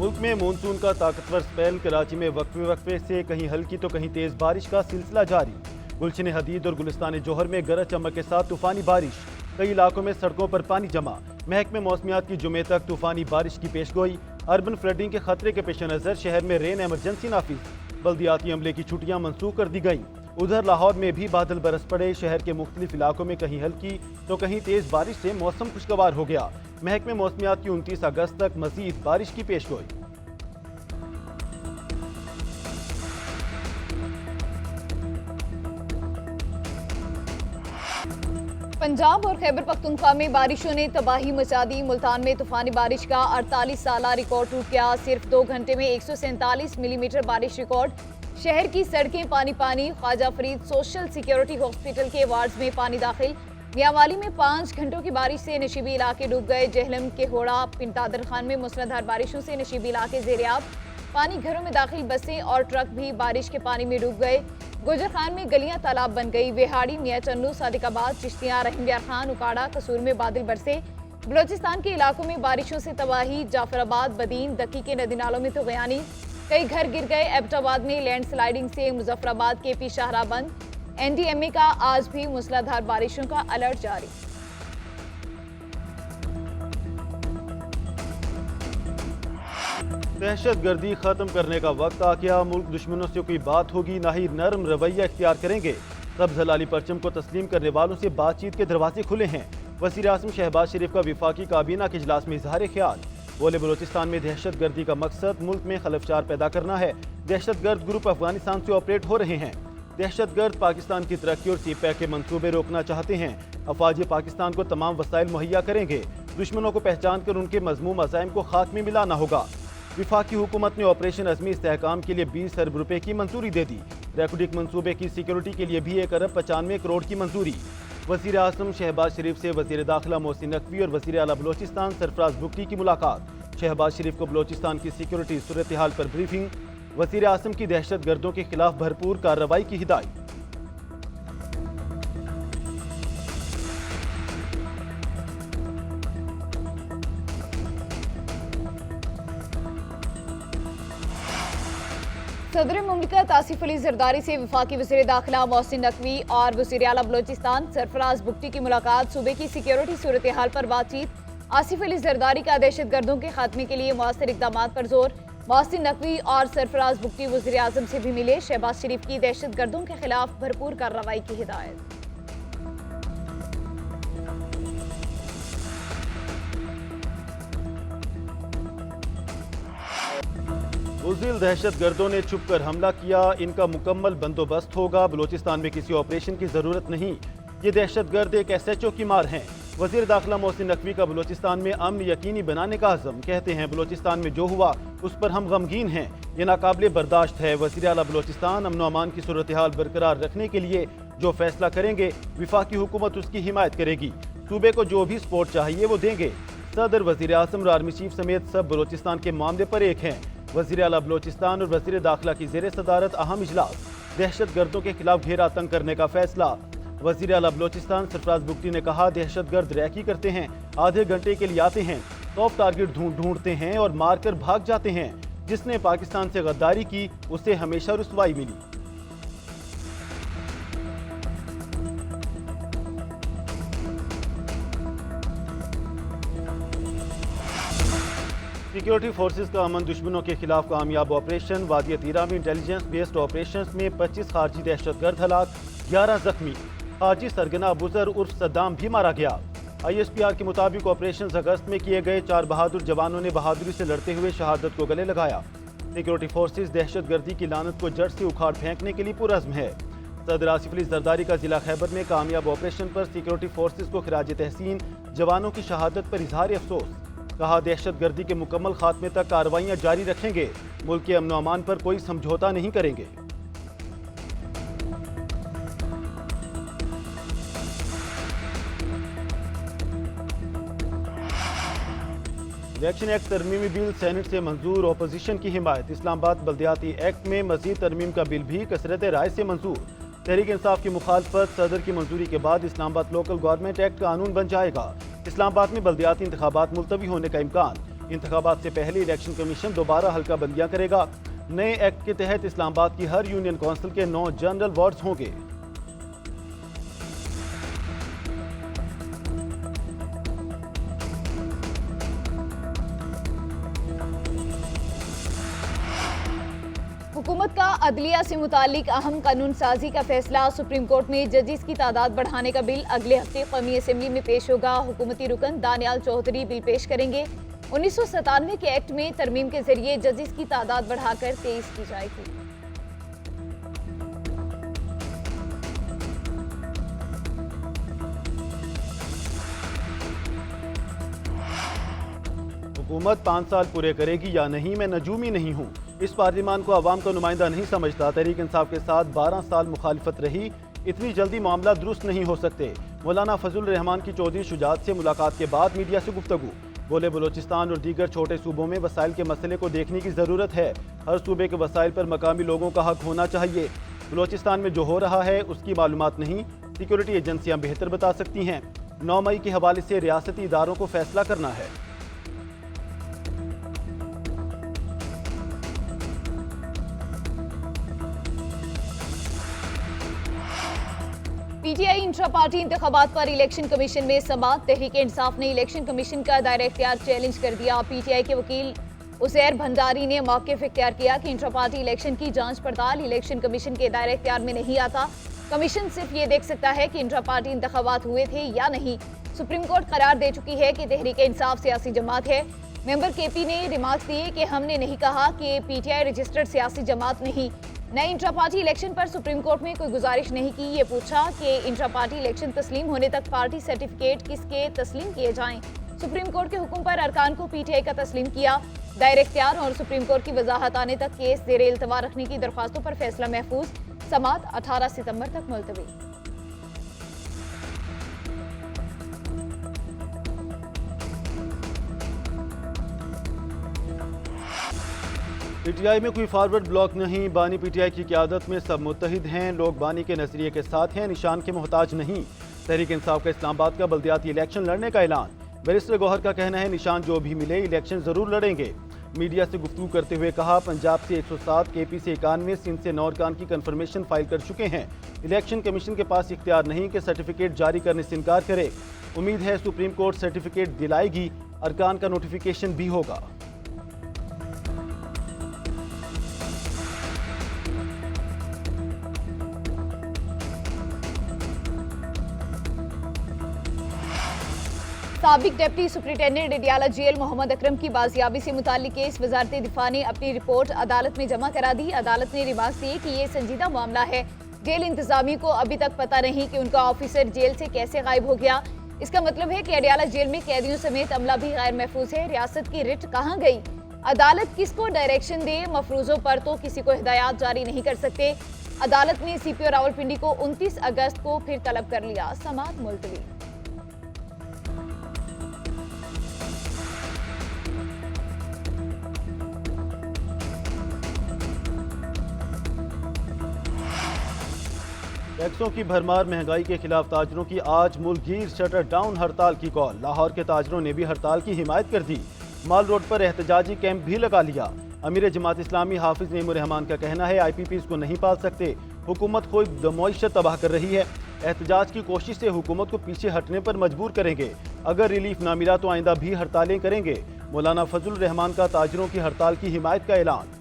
मुल्क में मानसून का ताकतवर स्पेल। कराची में वक्फे वक्फे से कहीं हल्की तो कहीं तेज बारिश का सिलसिला जारी। गुलशन हदीद और गुलिस्तान जोहर में गरज चमक के साथ तूफानी बारिश। कई इलाकों में सड़कों पर पानी जमा। महकमे मौसमियात की जुमे तक तूफानी बारिश की पेशगोई। अर्बन फ्लडिंग के खतरे के पेश नज़र शहर में रेन एमरजेंसी नाफिज। बल्दियाती अमले की छुट्टियां मनसूख कर दी गईं। उधर लाहौर में भी बादल बरस पड़े। शहर के मुख्तलिफ इलाकों में कहीं हल्की तो कहीं तेज बारिश से मौसम खुशगवार हो गया। महकमे मौसमियात की 29 अगस्त तक मजीद बारिश की पेशगोई। पंजाब और खैबर पख्तूनख्वा में बारिशों ने तबाही मचा दी। मुल्तान में तूफानी बारिश का 48 साला रिकॉर्ड टूट गया। सिर्फ 2 घंटे में 147 मिलीमीटर बारिश रिकॉर्ड। शहर की सड़कें पानी पानी। Khwaja Farid social security hospital के वार्ड्स में पानी दाखिल। मियांवाली में 5 घंटों की बारिश से नशीबी इलाके डूब गए। जहलम के होड़ा पिंटादर खान में मूसलाधार बारिशों से नशीबी इलाके ज़ेरियाब। पानी घरों में दाखिल बसें और ट्रक भी बारिश के पानी में डूब गए। गुजर खान में गलियां तालाब बन गई। वेहाड़ी, मियां चन्नू, सादिकाबाद, चिश्तियां, रहीम खान, उकाड़ा, कसूर में बादल बरसे। बलोचिस्तान के इलाकों में बारिशों से तबाही। जाफराबाद, बदीन, दकी के नदी नालों में तो गयानी। कई घर गिर गए। एबटाबाद में लैंड स्लाइडिंग से मुजफ्फराबाद के पी शाहरा बंद। NDMA का आज भी मूसलाधार बारिशों का अलर्ट जारी। दहशत गर्दी खत्म करने का वक्त आ गया। मुल्क दुश्मनों से कोई बात होगी ना ही नरम रवैया इख्तियार करेंगे। सब जलाली परचम को तस्लीम करने वालों से बातचीत के दरवाजे खुले हैं। वज़ीर आज़म शहबाज शरीफ का विफाकी काबीना के इजलास में इजहार ख्याल। बोले, बलोचिस्तान में दहशत गर्दी का मकसद मुल्क में खलफचार पैदा करना है। दहशत गर्द ग्रुप अफगानिस्तान से ऑपरेट हो रहे हैं। दहशत गर्द पाकिस्तान की तरक्की और CPEC के मंसूबे रोकना चाहते हैं। अफवाज पाकिस्तान को तमाम वसाइल मुहैया करेंगे। दुश्मनों को पहचान कर उनके मजमूम अज़ाइम को खात्मे में लाना होगा। विफाकी हुकूमत ने ऑपरेशन अज़मी इस्तेहकाम के लिए 20 अरब रुपए की मंजूरी दे दी। रेकुडिक मंसूबे की सिक्योरिटी के लिए भी 1 अरब 95 करोड़ की मंजूरी। वज़ीर आज़म शहबाज शरीफ से वज़ीर दाखिला मोहसिन नकवी और वज़ीर आला बलोचिस्तान सरफराज बुगटी की मुलाकात। शहबाज शरीफ को बलोचिस्तान की सिक्योरिटी सूरत हाल पर ब्रीफिंग। वज़ीर आज़म की दहशत गर्दों के खिलाफ भरपूर कार्रवाई की हिदायत। सदर मुमलिकत आसिफ अली जरदारी से वफाकी वज़ीर दाखिला मोहसिन नकवी और वज़ीर आला बलोचिस्तान सरफराज बुगटी की मुलाकात। सूबे की सिक्योरिटी सूरत हाल पर बातचीत। आसिफ अली जरदारी का दहशत गर्दों के खात्मे के लिए मौसर इकदाम पर जोर। मोहसिन नकवी और सरफराज बुगटी वज़ीर आज़म से भी मिले। शहबाज शरीफ की दहशत गर्दों के खिलाफ भरपूर कार्रवाई की हिदायत। बुज़दिल दहशत गर्दों ने छुप कर हमला किया। इनका मुकम्मल बंदोबस्त होगा। बलोचिस्तान में किसी ऑपरेशन की जरूरत नहीं। ये दहशत गर्द एक SHO की मार हैं। वज़ीर दाखिला मोहसिन नकवी का बलोचिस्तान में अमन यकीनी बनाने का अज़म। कहते हैं, बलोचिस्तान में जो हुआ उस पर हम गमगीन हैं। ये नाकाबिले बर्दाश्त है। वज़ीर आला बलोचिस्तान अमन अमान की सूरत हाल बरकरार रखने के लिए जो फैसला करेंगे, विफाकी हुकूमत उसकी हिमायत करेगी। सूबे को जो भी सपोर्ट चाहिए वो देंगे। सदर, वज़ीर आज़म और आर्मी चीफ समेत सब बलोचिस्तान के मामले पर एक हैं। वज़ीर आला बलोचिस्तान और वज़ीर दाखिला की ज़ेर सदारत अहम इजलास। दहशत गर्दों के खिलाफ घेरा तंग करने का फैसला। वज़ीर आला बलोचिस्तान सरफराज बुगटी ने कहा, दहशत गर्द रैकी करते हैं, आधे घंटे के लिए आते हैं, टॉप टारगेट ढूंढते हैं और मारकर भाग जाते हैं। जिसने पाकिस्तान से गद्दारी की उसे हमेशा रुसवाई मिली। सिक्योरिटी फोर्सेस का अमन दुश्मनों के खिलाफ कामयाब ऑपरेशन। वादी तीरा में इंटेलिजेंस बेस्ड ऑपरेशन में 25 खारजी दहशत गर्द हलाक, 11 जख्मी। खारजी सरगना बुजर उर्फ सद्दाम भी मारा गया। ISPR के मुताबिक ऑपरेशन अगस्त में किए गए। 4 बहादुर जवानों ने बहादुरी से लड़ते हुए शहादत को गले लगाया। सिक्योरिटी फोर्सेस दहशत गर्दी की लानत को जड़ से उखाड़ फेंकने के लिए पुरज़्म है। सदर आसिफ अली जरदारी का जिला खैबर में कामयाब ऑपरेशन पर सिक्योरिटी फोर्सेस को खिराज तहसीन। जवानों की शहादत पर इजहार अफसोस। कहा, दहशत गर्दी के मुकम्मल खात्मे तक कार्रवाइयाँ जारी रखेंगे। मुल्क के अमन अमान पर कोई समझौता नहीं करेंगे। इलेक्शन एक्ट तरमीमी बिल सेनेट से मंजूर। अपोजिशन की हिमायत। इस्लामाबाद बल्दियाती एक्ट में मजीद तरमीम का बिल भी कसरत राय से मंजूर। तहरीक इंसाफ की मुखालफत। सदर की मंजूरी के बाद इस्लामाबाद लोकल गवर्नमेंट एक्ट कानून बन जाएगा। इस्लामाबाद में बल्दियाती इंतखाबात मुलतवी होने का इम्कान। इंतखाबात से पहले इलेक्शन कमीशन दोबारा हल्का बंदियां करेगा। नए एक्ट के तहत इस्लामाबाद की हर यूनियन काउंसिल के 9 जनरल वार्ड्स होंगे। हुकूमत का अदलिया से मुतालिक अहम कानून साजी का फैसला। सुप्रीम कोर्ट में जजिस की तादाद बढ़ाने का बिल अगले हफ्ते कौमी असम्बली में पेश होगा। हुकूमती रुकन दानियाल चौधरी बिल पेश करेंगे। 1997 के एक्ट में तरमीम के जरिए जजिस की तादाद बढ़ाकर 23 की जाएगी। हुकूमत 5 साल पूरे करेगी या नहीं, मैं नजूमी नहीं हूँ। इस पार्लिमान को अवाम का नुमाइंदा नहीं समझता। तहरीक इंसाफ के साथ 12 साल मुखालिफत रही, इतनी जल्दी मामला दुरुस्त नहीं हो सकते। मौलाना फजल रहमान की चौधरी शुजात से मुलाकात के बाद मीडिया से गुफ्तगू। बोले, बलोचिस्तान और दीगर छोटे सूबों में वसाइल के मसले को देखने की ज़रूरत है। हर सूबे के वसाइल पर मकामी लोगों का हक होना चाहिए। बलोचिस्तान में जो हो रहा है उसकी मालूमात नहीं, सिक्योरिटी एजेंसियाँ बेहतर बता सकती हैं। 9 मई के हवाले से रियासती इदारों को फैसला करना है। पीटीआई इंट्रा पार्टी इंतखाबात पर इलेक्शन कमीशन में समाअत। तहरीक इंसाफ ने इलेक्शन कमीशन का दायरा इख्तियार चैलेंज कर दिया। पीटीआई के वकील उसैर भंडारी ने मौक़िफ़ इख्तियार किया कि इंट्रा पार्टी इलेक्शन की जांच पड़ताल इलेक्शन कमीशन के दायरा इख्तियार में नहीं आता। कमीशन सिर्फ ये देख सकता है कि इंट्रा पार्टी इंतखाबात हुए थे या नहीं। सुप्रीम कोर्ट करार दे चुकी है कि तहरीक इंसाफ सियासी जमात है। मेंबर केपी ने रिमार्क दिए कि हमने नहीं कहा कि पीटीआई रजिस्टर्ड सियासी जमात नहीं। नए इंट्रा पार्टी इलेक्शन पर सुप्रीम कोर्ट में कोई गुजारिश नहीं की। ये पूछा कि इंट्रा पार्टी इलेक्शन तस्लीम होने तक पार्टी सर्टिफिकेट किसके तस्लीम किए जाएं। सुप्रीम कोर्ट के हुक्म पर अरकान को पीटीआई का तस्लीम किया। दायरा इख्तियार और सुप्रीम कोर्ट की वजाहत आने तक केस ज़ेरे इल्तवा रखने की दरख्वास्तों पर फैसला महफूज। समाअत 18 सितंबर तक मुलतवी। पीटीआई में कोई फॉरवर्ड ब्लॉक नहीं। बानी पीटीआई की क़यादत में सब मुत्तहिद हैं। लोग बानी के नजरिए के साथ हैं, निशान के मोहताज नहीं। तहरीक इंसाफ का इस्लामाबाद का बल्दियाती इलेक्शन लड़ने का ऐलान। बैरिस्टर गौहर का कहना है, निशान जो भी मिले इलेक्शन जरूर लड़ेंगे। मीडिया से गुफ्तगू करते हुए कहा, पंजाब से 107, केपी से 91, सिंध से 9 अरकान की कंफर्मेशन फाइल कर चुके हैं। इलेक्शन कमीशन के पास इख्तियार नहीं कि सर्टिफिकेट जारी करने से इनकार करे। उम्मीद है सुप्रीम कोर्ट सर्टिफिकेट दिलाएगी। अरकान का नोटिफिकेशन भी होगा। साबिक deputy superintendent Adiala jail Mohammad Akram की बाजियाबी से मुताल्लिक केस वजारत दिफा ने अपनी रिपोर्ट अदालत में जमा करा दी। अदालत ने रिमार्क दिए कि ये संजीदा मामला है। जेल इंतजामी को अभी तक पता नहीं कि उनका ऑफिसर जेल से कैसे गायब हो गया। इसका मतलब है कि अडियाला जेल में कैदियों समेत अमला भी गैर महफूज है। रियासत की रिट कहाँ गई? अदालत किसको डायरेक्शन दे? मफरूजों पर तो किसी को हिदायत जारी नहीं कर सकते। अदालत ने सीपीओ रावलपिंडी को 29 अगस्त को फिर तलब कर लिया। समाअत मुलतवी। टैक्सों की भरमार, महंगाई के खिलाफ ताजरों की आज मुल्कगीर शटर डाउन हड़ताल की कॉल। लाहौर के ताजरों ने भी हड़ताल की हिमायत कर दी। माल रोड पर एहतजाजी कैंप भी लगा लिया। अमीर जमात इस्लामी हाफिज नईमुर रहमान का कहना है, IPPs को नहीं पाल सकते। हुकूमत खुद मईशत तबाह कर रही है। एहतजाज की कोशिश से हुकूमत को पीछे हटने पर मजबूर करेंगे। अगर रिलीफ ना मिला तो आइंदा भी हड़तालें करेंगे। मौलाना फजल रहमान का ताजरों की हड़ताल की हिमायत का ऐलान।